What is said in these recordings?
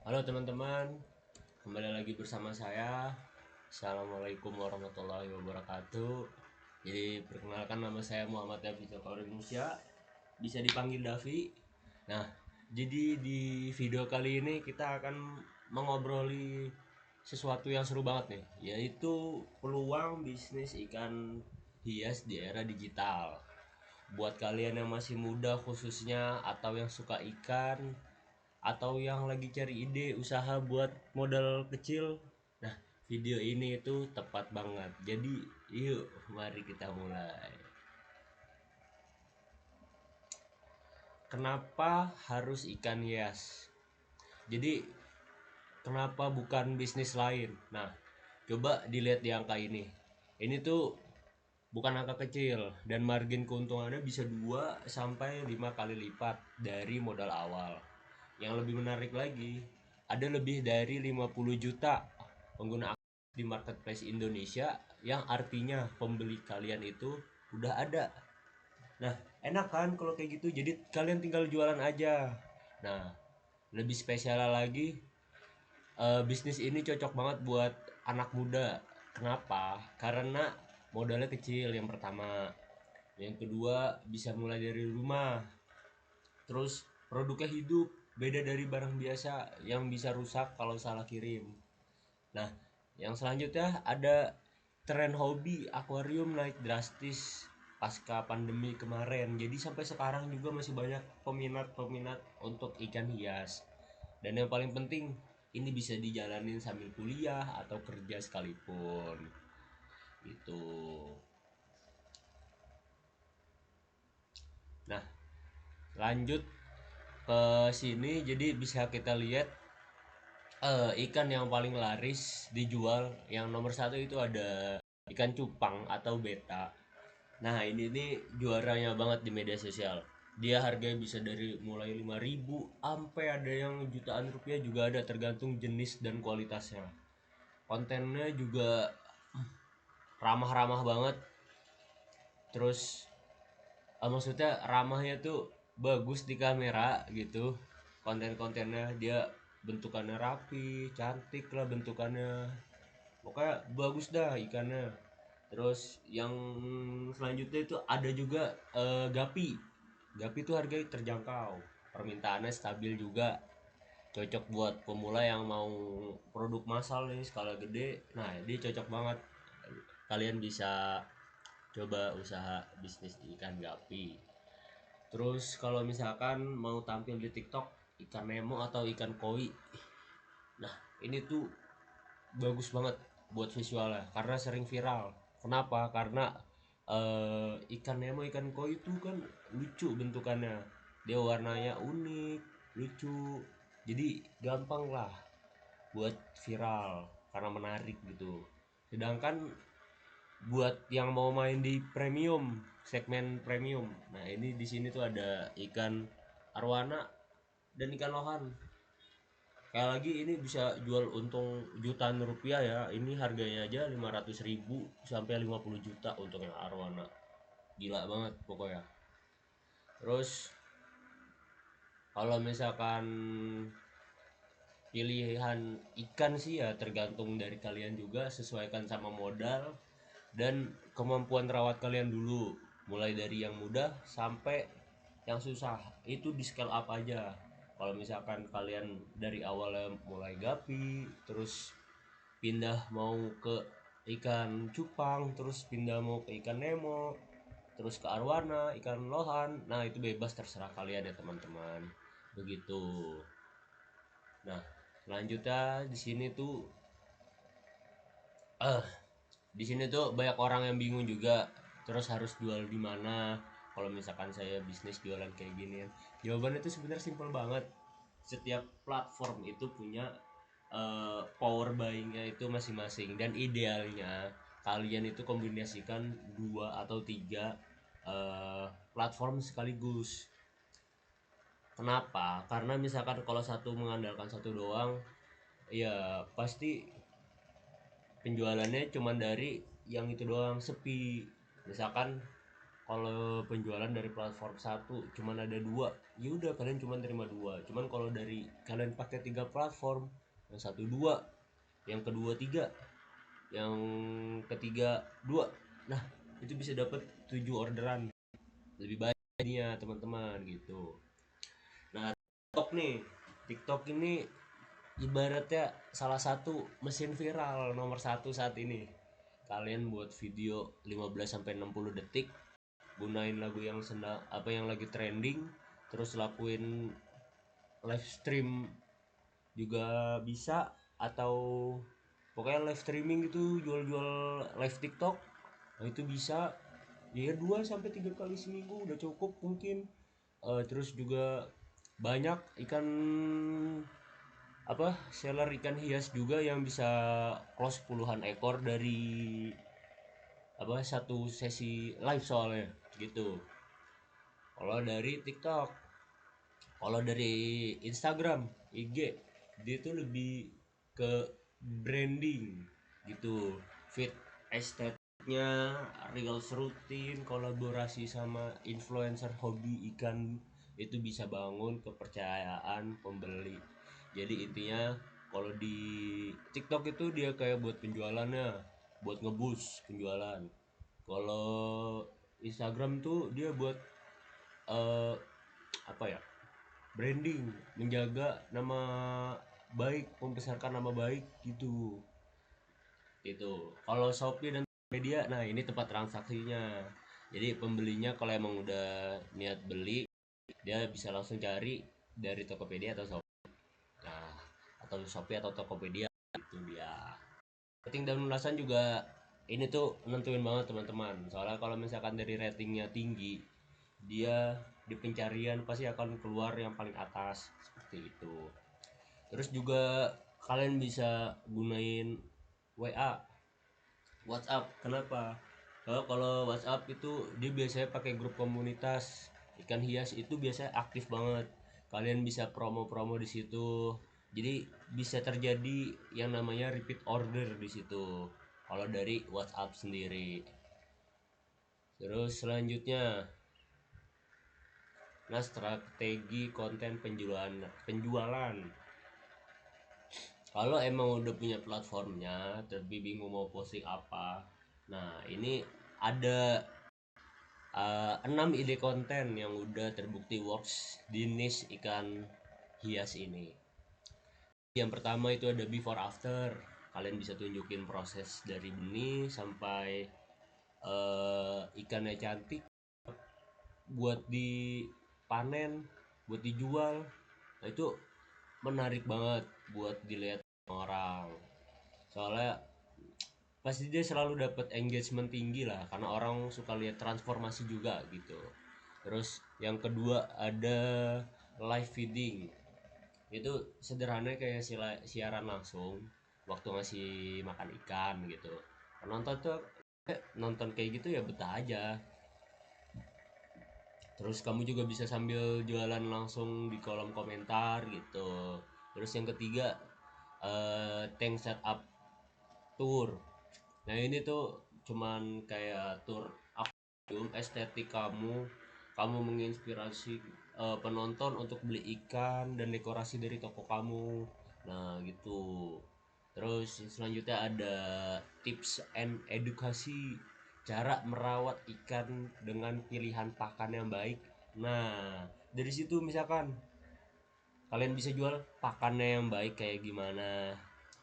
Halo teman-teman, kembali lagi bersama saya. Assalamualaikum warahmatullahi wabarakatuh. Jadi perkenalkan, nama saya Muhammad Davi Zulkarnain Musa, bisa dipanggil Davi. Nah, jadi di video kali ini kita akan mengobroli sesuatu yang seru banget nih, yaitu peluang bisnis ikan hias di era digital. Buat kalian yang masih muda khususnya, atau yang suka ikan, atau yang lagi cari ide usaha buat modal kecil, nah video ini itu tepat banget. Jadi yuk, mari kita mulai. Kenapa harus ikan hias? Jadi kenapa bukan bisnis lain? Nah, coba dilihat di angka ini. Ini tuh bukan angka kecil, dan margin keuntungannya bisa 2 sampai 5 kali lipat dari modal awal. Yang lebih menarik lagi, ada lebih dari 50 juta pengguna aktif di marketplace Indonesia, yang artinya pembeli kalian itu udah ada. Nah, enak kan kalau kayak gitu? Jadi kalian tinggal jualan aja. Nah, lebih spesial lagi, bisnis ini cocok banget buat anak muda. Kenapa? Karena modalnya kecil yang pertama. Yang kedua, bisa mulai dari rumah. Terus produknya hidup, beda dari barang biasa yang bisa rusak kalau salah kirim. Nah, yang selanjutnya ada tren hobi akuarium naik drastis pasca pandemi kemarin. Jadi sampai sekarang juga masih banyak peminat-peminat untuk ikan hias. Dan yang paling penting, ini bisa dijalanin sambil kuliah atau kerja sekalipun. Itu. Nah, lanjut ke sini, jadi bisa kita lihat ikan yang paling laris dijual, yang nomor satu itu ada ikan cupang atau beta. Nah, ini nih juaranya banget di media sosial. Dia harganya bisa dari mulai 5.000 sampai ada yang jutaan rupiah juga ada, tergantung jenis dan kualitasnya. Kontennya juga ramah-ramah banget. Terus maksudnya ramahnya tuh bagus di kamera gitu. Konten-kontennya dia bentukannya rapi, cantik lah bentukannya. Pokoknya bagus dah ikannya. Terus yang selanjutnya itu ada juga gapi. Gapi itu harganya terjangkau, permintaannya stabil juga, cocok buat pemula yang mau produk massal nih, skala gede. Nah, dia cocok banget. Kalian bisa coba usaha bisnis ikan gapi. Terus kalau misalkan mau tampil di TikTok, ikan nemo atau ikan koi. Nah, ini tuh bagus banget buat visualnya karena sering viral. Kenapa? Karena ikan nemo, ikan koi itu kan lucu bentukannya. Dia warnanya unik, lucu. Jadi gampang lah buat viral karena menarik gitu. Sedangkan buat yang mau main di premium, segmen premium, nah ini di sini tuh ada ikan arwana dan ikan lohan. Kayak lagi ini bisa jual untung jutaan rupiah ya. Ini harganya aja 500.000 sampai 50 juta untuk yang arwana. Gila banget pokoknya. Terus kalau misalkan pilihan ikan sih ya tergantung dari kalian juga, sesuaikan sama modal dan kemampuan rawat kalian dulu. Mulai dari yang mudah sampai yang susah, itu di scale up aja. Kalau misalkan kalian dari awalnya mulai gapi, terus pindah mau ke ikan cupang, terus pindah mau ke ikan nemo, terus ke arwana, ikan lohan, nah itu bebas, terserah kalian ya teman-teman. Begitu. Nah, selanjutnya di sini tuh eh di sini tuh banyak orang yang bingung juga, terus harus jual di mana kalau misalkan saya bisnis jualan kayak gini. Jawabannya itu sebenarnya simpel banget. Setiap platform itu punya power buyingnya itu masing-masing, dan idealnya kalian itu kombinasikan dua atau tiga platform sekaligus. Kenapa? Karena misalkan kalau satu mengandalkan satu doang, ya pasti penjualannya cuma dari yang itu doang, sepi. Misalkan kalau penjualan dari platform satu cuman ada dua, ya udah kalian cuman terima dua. Cuman kalau dari kalian pakai 3 platform, yang satu dua, yang kedua tiga, yang ketiga dua, nah itu bisa dapat 7 orderan lebih banyaknya teman-teman gitu. Nah, TikTok ini ibaratnya salah satu mesin viral nomor satu saat ini. Kalian buat video 15 sampai 60 detik, gunain lagu yang sedang apa yang lagi trending, terus lakuin live stream juga bisa, atau pokoknya live streaming itu jual-jual live TikTok. Nah, itu bisa ya 2 sampai 3 kali seminggu udah cukup mungkin. Terus juga banyak ikan seller ikan hias juga yang bisa close puluhan ekor dari satu sesi live soalnya gitu. Kalau dari TikTok, kalau dari Instagram, IG, dia tuh lebih ke branding gitu, fit estetiknya, reels rutin, kolaborasi sama influencer hobi ikan, itu bisa bangun kepercayaan pembeli. Jadi intinya kalau di TikTok itu dia kayak buat penjualannya, buat ngebus penjualan. Kalau Instagram tuh dia buat eh, apa ya, branding, menjaga nama baik, membesarkan nama baik gitu. Itu kalau Shopee dan Tokopedia, nah ini tempat transaksinya. Jadi pembelinya kalau emang udah niat beli, dia bisa langsung cari dari Tokopedia atau Shopee. Nah, atau Shopee atau Tokopedia, itu dia. Rating dan ulasan juga ini tuh nentuin banget teman-teman. Soalnya kalau misalkan dari ratingnya tinggi, dia di pencarian pasti akan keluar yang paling atas seperti itu. Terus juga kalian bisa gunain WA, WhatsApp. Kenapa? Kalau WhatsApp itu dia biasanya pakai grup komunitas ikan hias, itu biasanya aktif banget. Kalian bisa promo-promo di situ. Jadi bisa terjadi yang namanya repeat order di situ. Kalau dari WhatsApp sendiri. Terus selanjutnya, nah strategi konten penjualan. Kalau emang udah punya platformnya tapi bingung mau posting apa, nah ini ada 6 ide konten yang udah terbukti works di niche ikan hias ini. Yang pertama itu ada before after. Kalian bisa tunjukin proses dari benih sampai ikannya cantik, buat dipanen, buat dijual. Nah itu menarik banget buat dilihat orang. Soalnya pasti dia selalu dapat engagement tinggi lah, karena orang suka lihat transformasi juga gitu. Terus yang kedua ada live feeding. Itu sederhana kayak siaran langsung waktu ngasih makan ikan gitu. Penonton tuh nonton kayak gitu ya betah aja. Terus kamu juga bisa sambil jualan langsung di kolom komentar gitu. Terus yang ketiga tank setup tour. Nah ini tuh cuman kayak tour akuarium estetik, kamu menginspirasi penonton untuk beli ikan dan dekorasi dari toko kamu. Nah gitu. Terus selanjutnya ada tips and edukasi, cara merawat ikan dengan pilihan pakan yang baik. Nah dari situ misalkan kalian bisa jual pakannya yang baik kayak gimana,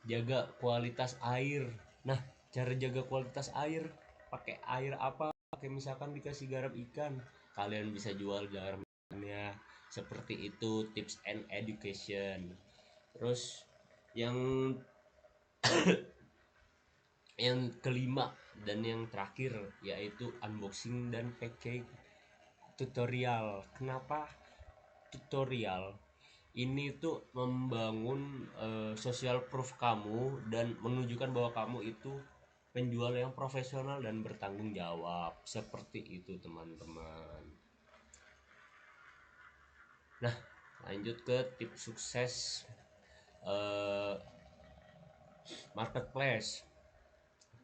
jaga kualitas air. Nah cara jaga kualitas air, pakai air apa, pakai misalkan dikasih garam ikan, kalian bisa jual garam ikannya. Seperti itu tips and education. Terus yang kelima dan yang terakhir yaitu unboxing dan package tutorial. Kenapa tutorial? Ini tuh membangun social proof kamu dan menunjukkan bahwa kamu itu penjual yang profesional dan bertanggung jawab. Seperti itu teman-teman. Nah lanjut ke tips sukses marketplace.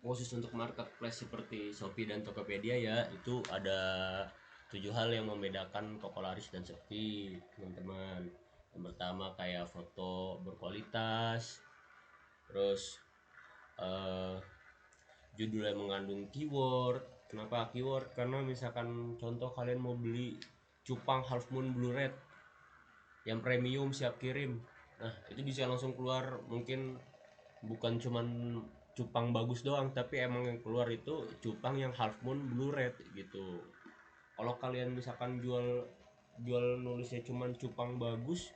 khusus untuk marketplace seperti Shopee dan Tokopedia ya, itu ada 7 hal yang membedakan toko laris dan sepi teman-teman. Yang pertama kayak foto berkualitas, terus eh, judul yang mengandung keyword. Kenapa keyword? Karena misalkan contoh kalian mau beli cupang half moon blue red yang premium siap kirim, nah itu bisa langsung keluar. Mungkin bukan cuman cupang bagus doang, tapi emang yang keluar itu cupang yang half moon blue red gitu. Kalau kalian misalkan jual jual nulisnya cuman cupang bagus,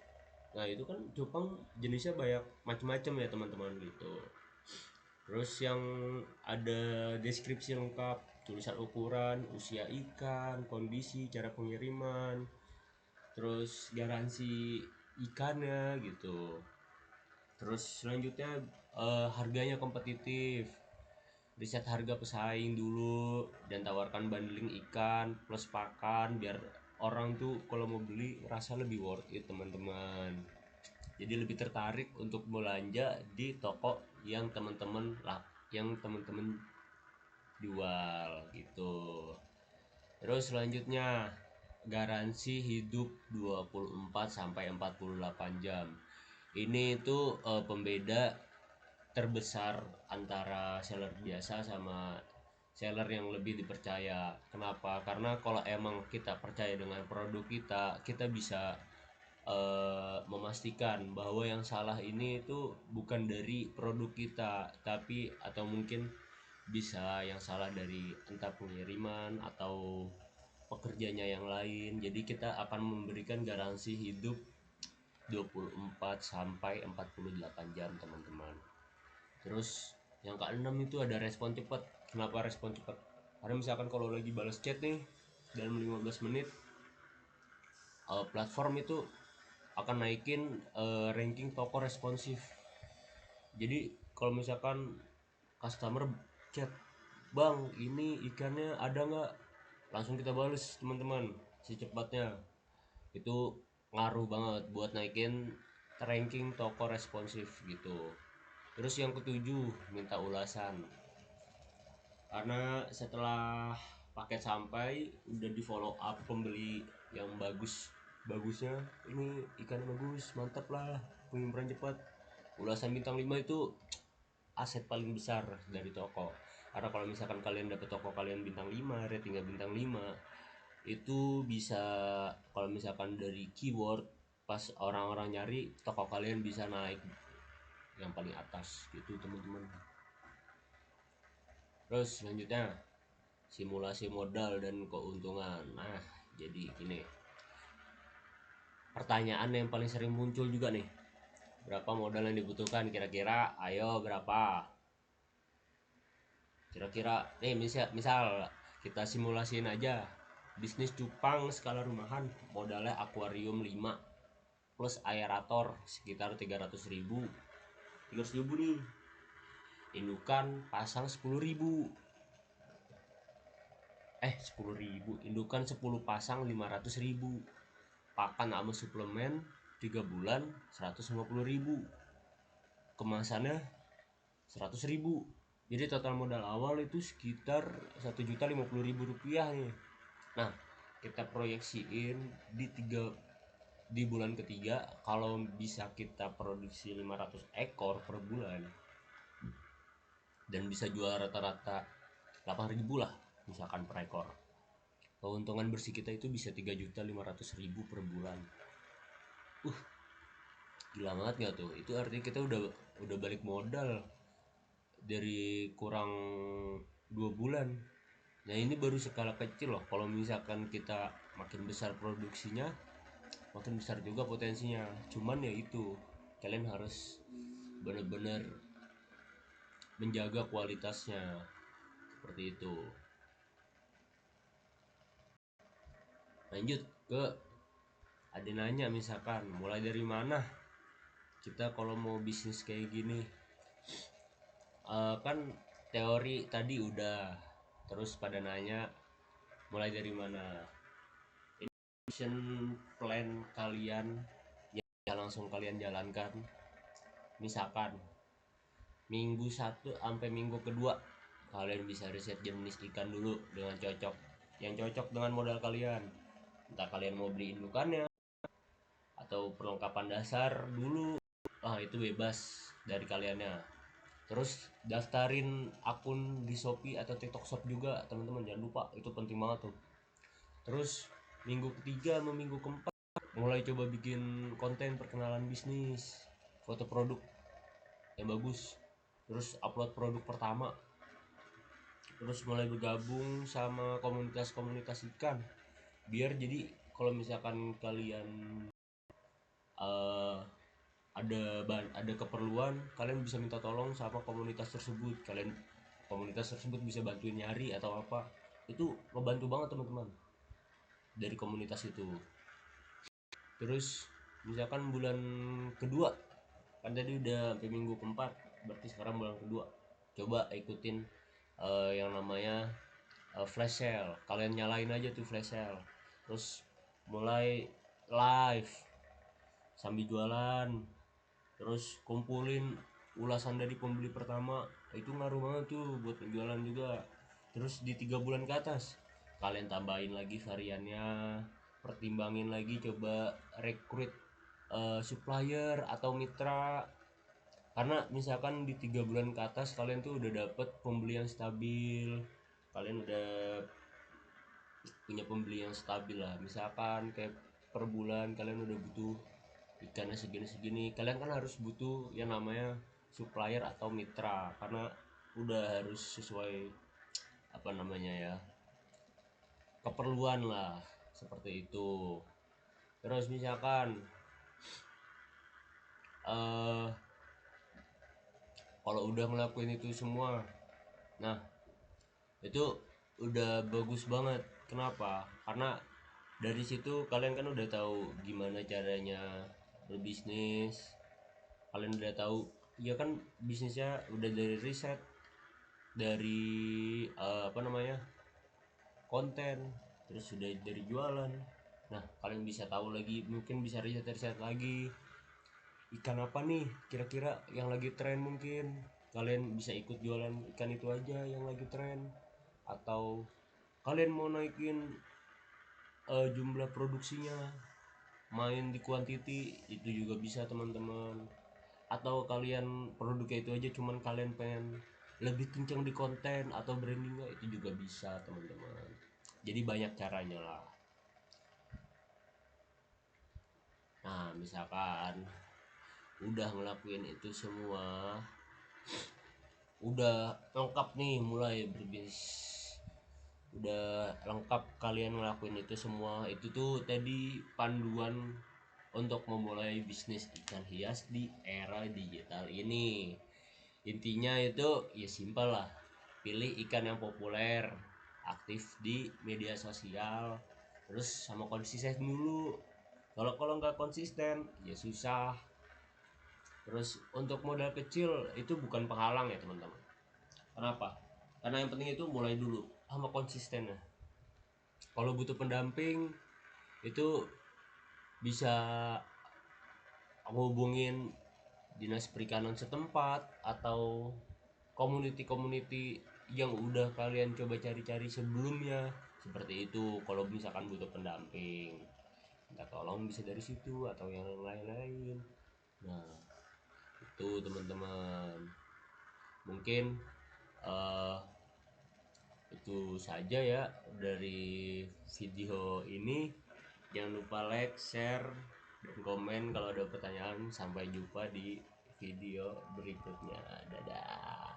nah itu kan cupang jenisnya banyak macam-macam ya teman-teman gitu. Terus yang ada deskripsi lengkap, tulisan ukuran, usia ikan, kondisi, cara pengiriman, terus garansi ikannya gitu. Terus selanjutnya harganya kompetitif, riset harga pesaing dulu, dan tawarkan bundling ikan plus pakan biar orang tuh kalau mau beli ngerasa lebih worth it teman-teman. Jadi lebih tertarik untuk belanja di toko yang teman-teman jual gitu. Terus selanjutnya garansi hidup 24 sampai 48 jam. Ini itu pembeda terbesar antara seller biasa sama seller yang lebih dipercaya. Kenapa? Karena kalau emang kita percaya dengan produk kita, kita bisa memastikan bahwa yang salah ini itu bukan dari produk kita, tapi atau mungkin bisa yang salah dari entah pengiriman atau pekerjanya yang lain. Jadi kita akan memberikan garansi hidup 24 sampai 48 jam teman-teman. Terus yang keenam itu ada respon cepat. Kenapa respon cepat? Karena misalkan kalau lagi balas chat nih dalam 15 menit, platform itu akan naikin ranking toko responsif. Jadi kalau misalkan customer chat, bang ini ikannya ada nggak, langsung kita balas teman-teman secepatnya. Itu ngaruh banget buat naikin ranking toko responsif gitu. Terus yang ketujuh, minta ulasan. Karena setelah paket sampai udah di follow up pembeli yang bagusnya, ini ikan bagus mantap lah, pengimpanan cepat, ulasan bintang 5 itu aset paling besar dari toko. Karena kalau misalkan kalian dapet toko kalian bintang 5, ratingnya bintang 5, itu bisa, kalau misalkan dari keyword pas orang-orang nyari, toko kalian bisa naik yang paling atas gitu teman-teman. Terus selanjutnya simulasi modal dan keuntungan. Nah jadi gini, pertanyaan yang paling sering muncul juga nih, berapa modal yang dibutuhkan kira-kira, ayo berapa kira-kira nih. Misal kita simulasiin aja bisnis cupang skala rumahan, modalnya akuarium 5 plus aerator sekitar 300.000. 300.000 nih, indukan pasang 10.000, 10.000 indukan 10 pasang 500.000, pakan sama suplemen 3 bulan 150.000, kemasannya 100.000. Jadi total modal awal itu sekitar 1.050.000 rupiah nih. Nah kita proyeksiin di bulan ketiga, kalau bisa kita produksi 500 ekor per bulan dan bisa jual rata-rata 8.000 lah misalkan per ekor, keuntungan bersih kita itu bisa 3.500.000 per bulan. Gila banget gak tuh? Itu artinya kita udah balik modal dari kurang 2 bulan. Nah ini baru skala kecil loh. Kalau misalkan kita makin besar produksinya, makin besar juga potensinya. Cuman ya itu, kalian harus benar-benar menjaga kualitasnya seperti itu. Lanjut ke, ada nanya misalkan mulai dari mana kita kalau mau bisnis kayak gini. Kan teori tadi udah, terus pada nanya mulai dari mana. Action plan kalian yang langsung kalian jalankan. Misalkan minggu 1 sampai minggu kedua Kalian bisa riset jenis ikan dulu dengan cocok, yang cocok dengan modal kalian. Entah kalian mau beli indukannya atau perlengkapan dasar dulu, itu bebas dari kaliannya. Terus daftarin akun di Shopee atau TikTok Shop juga teman-teman, jangan lupa, itu penting banget tuh. Terus minggu ketiga sama minggu keempat mulai coba bikin konten perkenalan bisnis, foto produk yang bagus, terus upload produk pertama, terus mulai bergabung sama komunitas-komunitas ikan, biar jadi kalau misalkan kalian eh, ada keperluan, kalian bisa minta tolong sama komunitas tersebut, komunitas tersebut bisa bantuin nyari atau apa, itu ngebantu banget teman-teman dari komunitas itu. Terus misalkan bulan kedua, kan tadi udah sampai minggu keempat, berarti sekarang bulan kedua, coba ikutin yang namanya flash sale. Kalian nyalain aja tuh flash sale, terus mulai live sambil jualan, terus kumpulin ulasan dari pembeli pertama, itu ngaruh banget tuh buat jualan juga. Terus di 3 bulan ke atas kalian tambahin lagi variannya, pertimbangin lagi, coba rekrut supplier atau mitra. Karena misalkan di 3 bulan ke atas kalian tuh udah dapet pembeli yang stabil, kalian udah punya pembeli yang stabil lah, misalkan kayak per bulan kalian udah butuh ikannya segini-segini, kalian kan harus butuh yang namanya supplier atau mitra, karena udah harus sesuai apa namanya ya, keperluan lah, seperti itu. Terus misalkan eh kalau udah ngelakuin itu semua, nah itu udah bagus banget. Kenapa? Karena dari situ kalian kan udah tahu gimana caranya berbisnis, kalian udah tahu ya kan, bisnisnya udah dari riset, dari apa namanya, konten, terus sudah dari jualan. Nah kalian bisa tahu lagi, mungkin bisa riset lagi ikan apa nih kira-kira yang lagi tren, mungkin kalian bisa ikut jualan ikan itu aja yang lagi tren. Atau kalian mau naikin jumlah produksinya, main di quantity, itu juga bisa teman-teman. Atau kalian produknya itu aja, cuman kalian pengen lebih kenceng di konten atau brandingnya, itu juga bisa teman-teman. Jadi banyak caranya lah. Nah misalkan udah ngelakuin itu semua, udah lengkap nih mulai berbisnis, udah lengkap kalian ngelakuin itu semua, itu tuh tadi panduan untuk memulai bisnis ikan hias di era digital ini. Intinya itu ya simpel lah, pilih ikan yang populer, aktif di media sosial, terus sama konsisten dulu. Kalau nggak konsisten ya susah. Terus untuk modal kecil itu bukan penghalang ya teman-teman. Kenapa? Karena yang penting itu mulai dulu sama konsistennya. Kalau butuh pendamping itu bisa hubungin dinas perikanan setempat atau community yang udah kalian coba cari-cari sebelumnya, seperti itu. Kalau misalkan butuh pendamping, minta tolong bisa dari situ atau yang lain-lain. Nah itu teman-teman, mungkin uh, itu saja ya dari video ini. Jangan lupa like, share, dan komen kalau ada pertanyaan. Sampai jumpa di video berikutnya. Dadah.